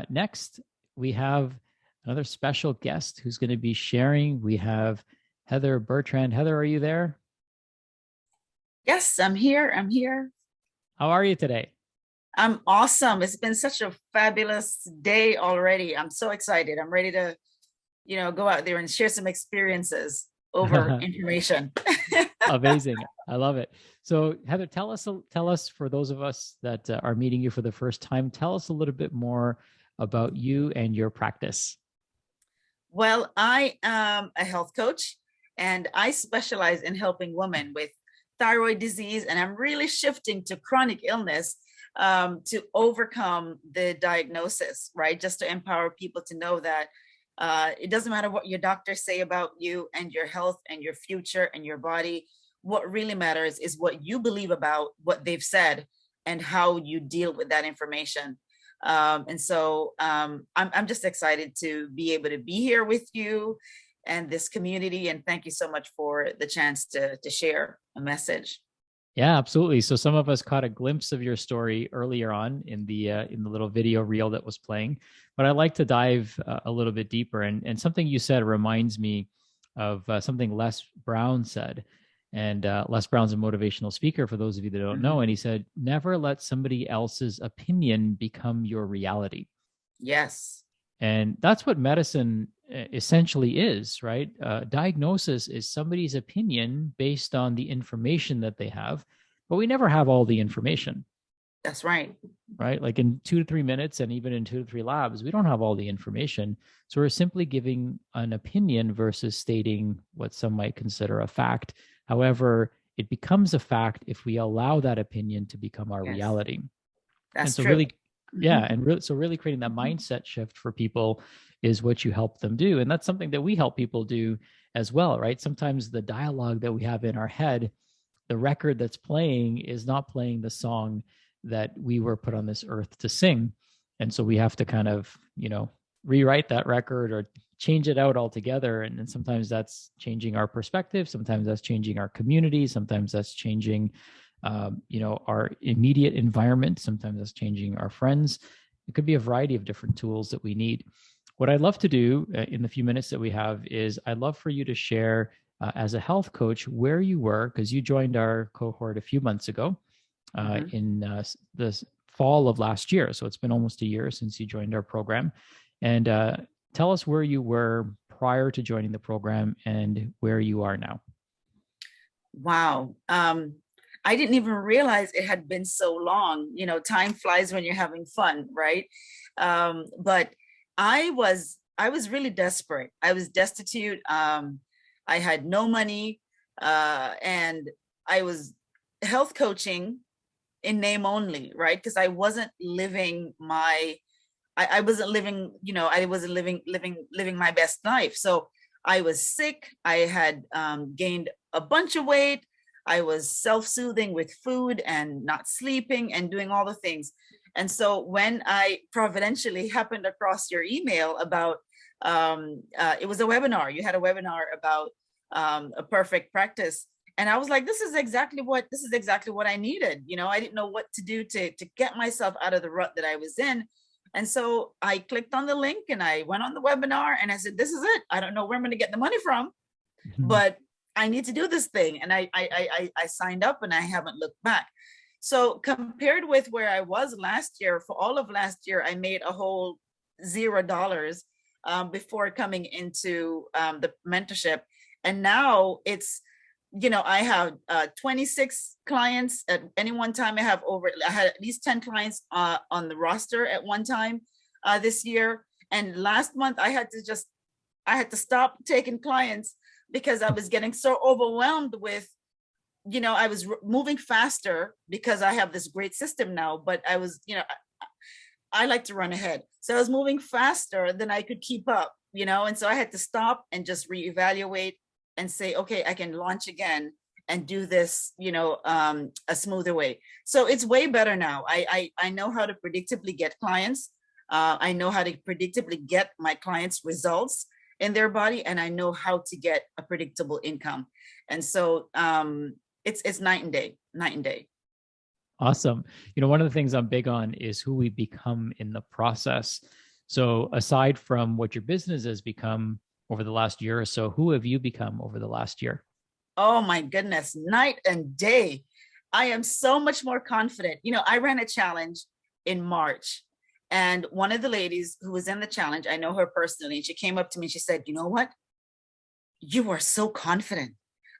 Next, we have another special guest who's going to be sharing. We have Heather Bertrand. Heather, are you there? Yes, I'm here. I'm here. How are you today? I'm awesome. It's been such a fabulous day already. I'm so excited. I'm ready to, go out there and share some experiences over information. Amazing. I love it. So, Heather, tell us for those of us that are meeting you for the first time, tell us a little bit more about you and your practice. Well, I am a health coach and I specialize in helping women with thyroid disease, and I'm really shifting to chronic illness to overcome the diagnosis, right? Just to empower people to know that it doesn't matter what your doctors say about you and your health and your future and your body. What really matters is what you believe about what they've said and how you deal with that information. I'm just excited to be able to be here with you and this community. And thank you so much for the chance to share a message. Yeah, absolutely. So some of us caught a glimpse of your story earlier on in the little video reel that was playing, but I'd like to dive a little bit deeper. And something you said reminds me of something Les Brown said. And Les Brown's a motivational speaker for those of you that don't know. Mhm. And he said, "Never let somebody else's opinion become your reality." Yes. And that's what medicine essentially is, right? Diagnosis is somebody's opinion based on the information that they have, but we never have all the information, That's right. right? Like in 2 to 3 minutes, and even in 2 to 3 labs, we don't have all the information. So we're simply giving an opinion versus stating what some might consider a fact. However, it becomes a fact if we allow that opinion to become our Yes, reality. And that's so true. really, yeah, and so really creating that mindset shift for people is what you help them do. And that's something that we help people do as well, right? Sometimes the dialogue that we have in our head, the record that's playing is not playing the song that we were put on this earth to sing. And so we have to kind of, rewrite that record or change it out altogether. And sometimes that's changing our perspective. Sometimes that's changing our community. Sometimes that's changing our immediate environment. Sometimes that's changing our friends. It could be a variety of different tools that we need. What I'd love to do in the few minutes that we have is I'd love for you to share as a health coach where you were, because you joined our cohort a few months ago Mhm. in the fall of last year. So it's been almost a year since you joined our program. And tell us where you were prior to joining the program and where you are now. Wow. I didn't even realize it had been so long. Time flies when you're having fun, right? But I was really desperate. I was destitute. I had no money, and I was health coaching in name only, right? Because I wasn't living my I wasn't living, I wasn't living my best life. So I was sick. I had gained a bunch of weight. I was self-soothing with food and not sleeping and doing all the things. And so when I providentially happened across your email about, it was a webinar. You had a webinar about a perfect practice. And I was like, this is exactly what I needed. I didn't know what to do to get myself out of the rut that I was in. And so I clicked on the link and I went on the webinar and I said, this is it. I don't know where I'm going to get the money from, but I need to do this thing. And I signed up and I haven't looked back. So compared with where I was last year, for all of last year, I made a whole $0 before coming into the mentorship. And now I have 26 clients at any one time. I had at least 10 clients on the roster at one time this year. And last month I had to stop taking clients because I was getting so overwhelmed with, I was moving faster because I have this great system now, but I like to run ahead. So I was moving faster than I could keep up, and so I had to stop and just reevaluate and say, okay, I can launch again and do this, a smoother way. So it's way better now. I know how to predictably get clients. I know how to predictably get my clients results in their body, and I know how to get a predictable income. And so it's night and day, night and day. Awesome. One of the things I'm big on is who we become in the process. So aside from what your business has become over the last year or so, who have you become over the last year? Oh my goodness, night and day. I am so much more confident. I ran a challenge in March, and one of the ladies who was in the challenge, I know her personally, and she came up to me and she said, "You know what? You are so confident.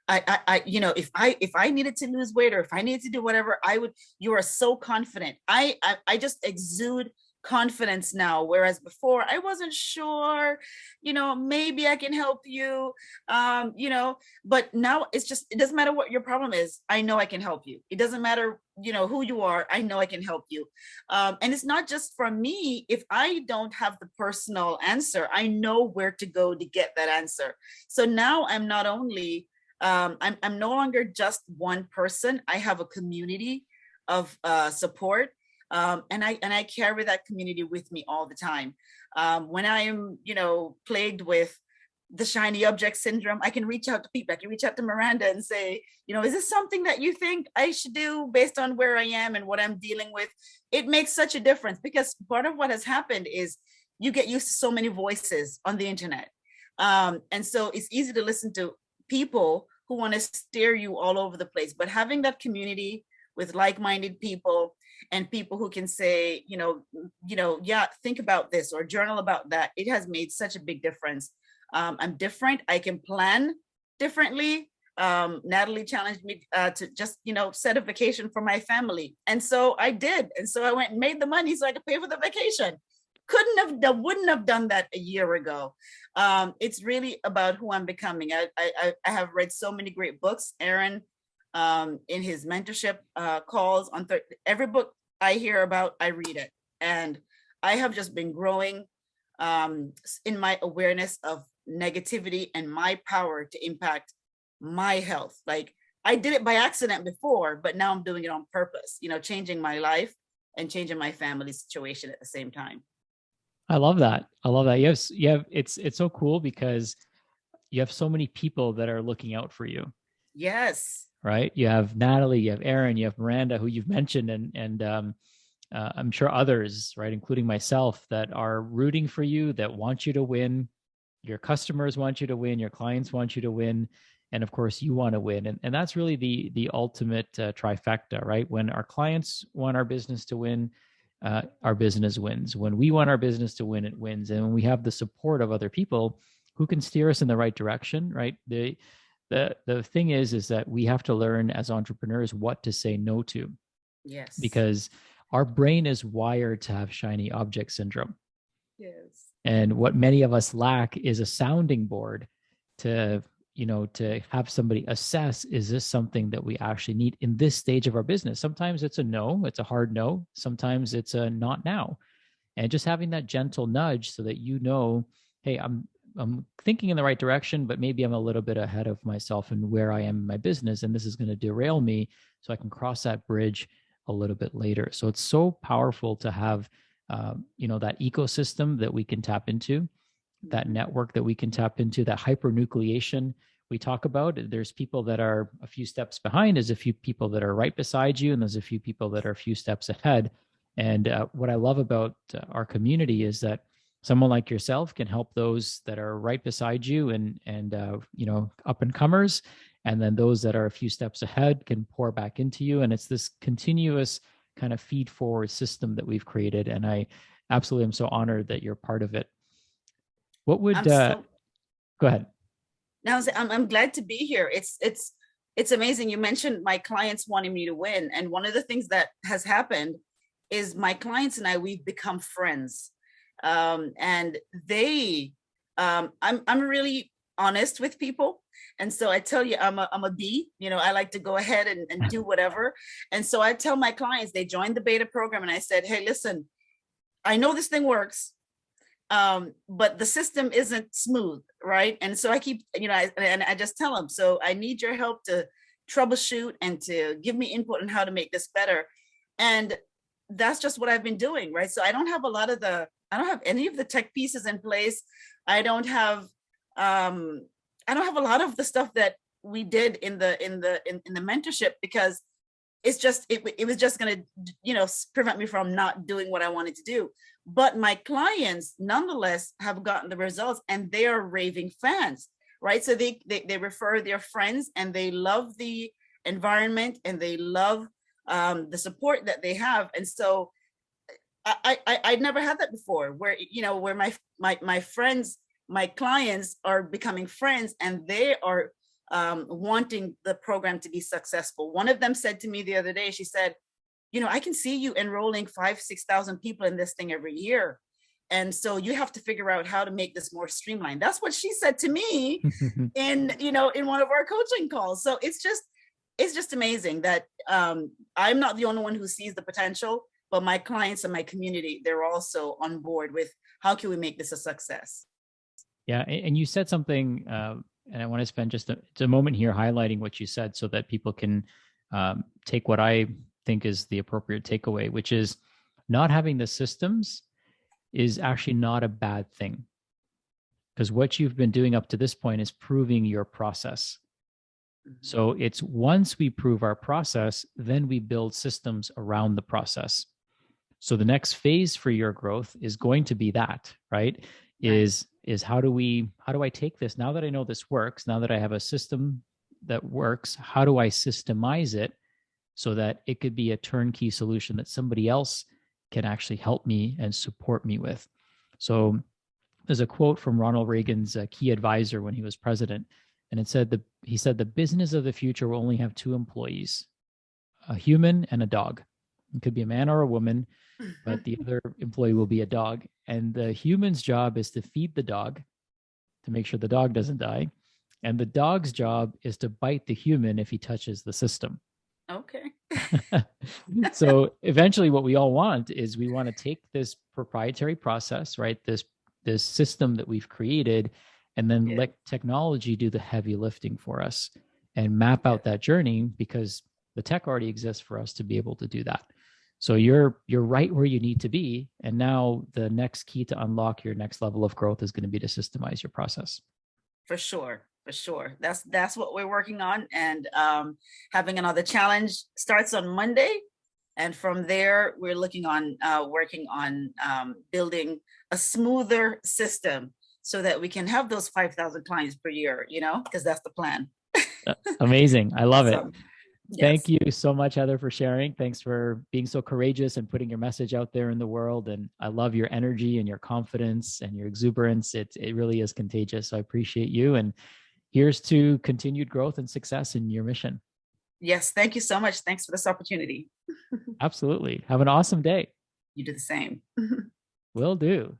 If I needed to lose weight or if I needed to do whatever, I would. You are so confident. I just exude confidence now, whereas before I wasn't sure. Maybe I can help you. But now it doesn't matter what your problem is. I know I can help you. It doesn't matter who you are. I know I can help you. And it's not just from me. If I don't have the personal answer, I know where to go to get that answer. So now I'm not only I'm no longer just one person. I have a community of support, and I carry that community with me all the time. When I am plagued with the shiny object syndrome, I can reach out to people. I can reach out to Miranda and say, is this something that you think I should do based on where I am and what I'm dealing with? It makes such a difference, because part of what has happened is you get used to so many voices on the internet, and so it's easy to listen to people who want to steer you all over the place. But having that community with like-minded people and people who can say, yeah, think about this or journal about that, it has made such a big difference. I'm different. I can plan differently. Natalie challenged me to just, set a vacation for my family. And so I did. And so I went and made the money so I could pay for the vacation. Wouldn't have done that a year ago. It's really about who I'm becoming. I have read so many great books. Aaron, in his mentorship calls on every book I hear about, I read it, and I have just been growing in my awareness of negativity and my power to impact my health. Like, I did it by accident before, but now I'm doing it on purpose. Changing my life and changing my family situation at the same time. I love that. I love that. It's so cool because you have so many people that are looking out for you. Yes. Right. You have Natalie, you have Aaron, you have Miranda, who you've mentioned, and I'm sure others, right, including myself, that are rooting for you, that want you to win. Your customers want you to win. Your clients want you to win. And of course, you want to win. And that's really the ultimate trifecta, right? When our clients want our business to win, our business wins. When we want our business to win, it wins. And when we have the support of other people who can steer us in the right direction, right? The thing is that we have to learn as entrepreneurs what to say no to. Yes. Because our brain is wired to have shiny object syndrome. Yes. And what many of us lack is a sounding board to have somebody assess, is this something that we actually need in this stage of our business? Sometimes it's a no, it's a hard no. Sometimes it's a not now. And just having that gentle nudge so that hey, I'm thinking in the right direction, but maybe I'm a little bit ahead of myself in where I am in my business, and this is going to derail me, so I can cross that bridge a little bit later. So it's so powerful to have that ecosystem that we can tap into, that network that we can tap into, that hypernucleation we talk about. There's people that are a few steps behind, there's a few people that are right beside you, and there's a few people that are a few steps ahead. And what I love about our community is that someone like yourself can help those that are right beside you and up and comers, and then those that are a few steps ahead can pour back into you. And it's this continuous kind of feed forward system that we've created. And I absolutely am so honored that you're part of it. What would go ahead? Now I'm glad to be here. It's amazing. You mentioned my clients wanting me to win, and one of the things that has happened is my clients and we've become friends, and I'm really honest with people, and so I tell you I'm a bee. I like to go ahead and do whatever, and so I tell my clients, they joined the beta program, and I said, hey, listen, I know this thing works. But the system isn't smooth, right? And so I keep, I just tell them, so I need your help to troubleshoot and to give me input on how to make this better. And that's just what I've been doing, right? So I don't have any of the tech pieces in place. I don't have a lot of the stuff that we did in the mentorship, because it was just going to, prevent me from not doing what I wanted to do. But my clients nonetheless have gotten the results, and they are raving fans, right? So they refer their friends, and they love the environment, and they love the support that they have. And so I'd never had that before, where, where my friends, my clients are becoming friends, and they are wanting the program to be successful. One of them said to me the other day, she said, I can see you enrolling 5,000-6,000 people in this thing every year. And so you have to figure out how to make this more streamlined. That's what she said to me in one of our coaching calls. So it's just amazing that I'm not the only one who sees the potential, but my clients and my community, they're also on board with how can we make this a success. Yeah. And you said something, and I want to spend just a moment here highlighting what you said so that people can take what I think is the appropriate takeaway, which is not having the systems is actually not a bad thing. Because what you've been doing up to this point is proving your process. So it's once we prove our process, then we build systems around the process. So the next phase for your growth is going to be that, right? Is how do I take this now that I know this works, now that I have a system that works, how do I systemize it so that it could be a turnkey solution that somebody else can actually help me and support me with? So there's a quote from Ronald Reagan's key advisor when he was president, and he said the business of the future will only have two employees, a human and a dog. It could be a man or a woman, but the other employee will be a dog. And the human's job is to feed the dog to make sure the dog doesn't die. And the dog's job is to bite the human if he touches the system. Okay. So eventually what we all want is we want to take this proprietary process, right? This system that we've created, and then let technology do the heavy lifting for us and map out that journey, because the tech already exists for us to be able to do that. So you're right where you need to be. And now the next key to unlock your next level of growth is going to be to systemize your process. For sure. That's what we're working on. And having another challenge starts on Monday. And from there, we're working on building a smoother system so that we can have those 5,000 clients per year, because that's the plan. Amazing. I love it. Yes. Thank you so much, Heather, for sharing. Thanks for being so courageous and putting your message out there in the world. And I love your energy and your confidence and your exuberance. It really is contagious. So I appreciate you. And here's to continued growth and success in your mission. Yes. Thank you so much. Thanks for this opportunity. Absolutely. Have an awesome day. You do the same. Will do.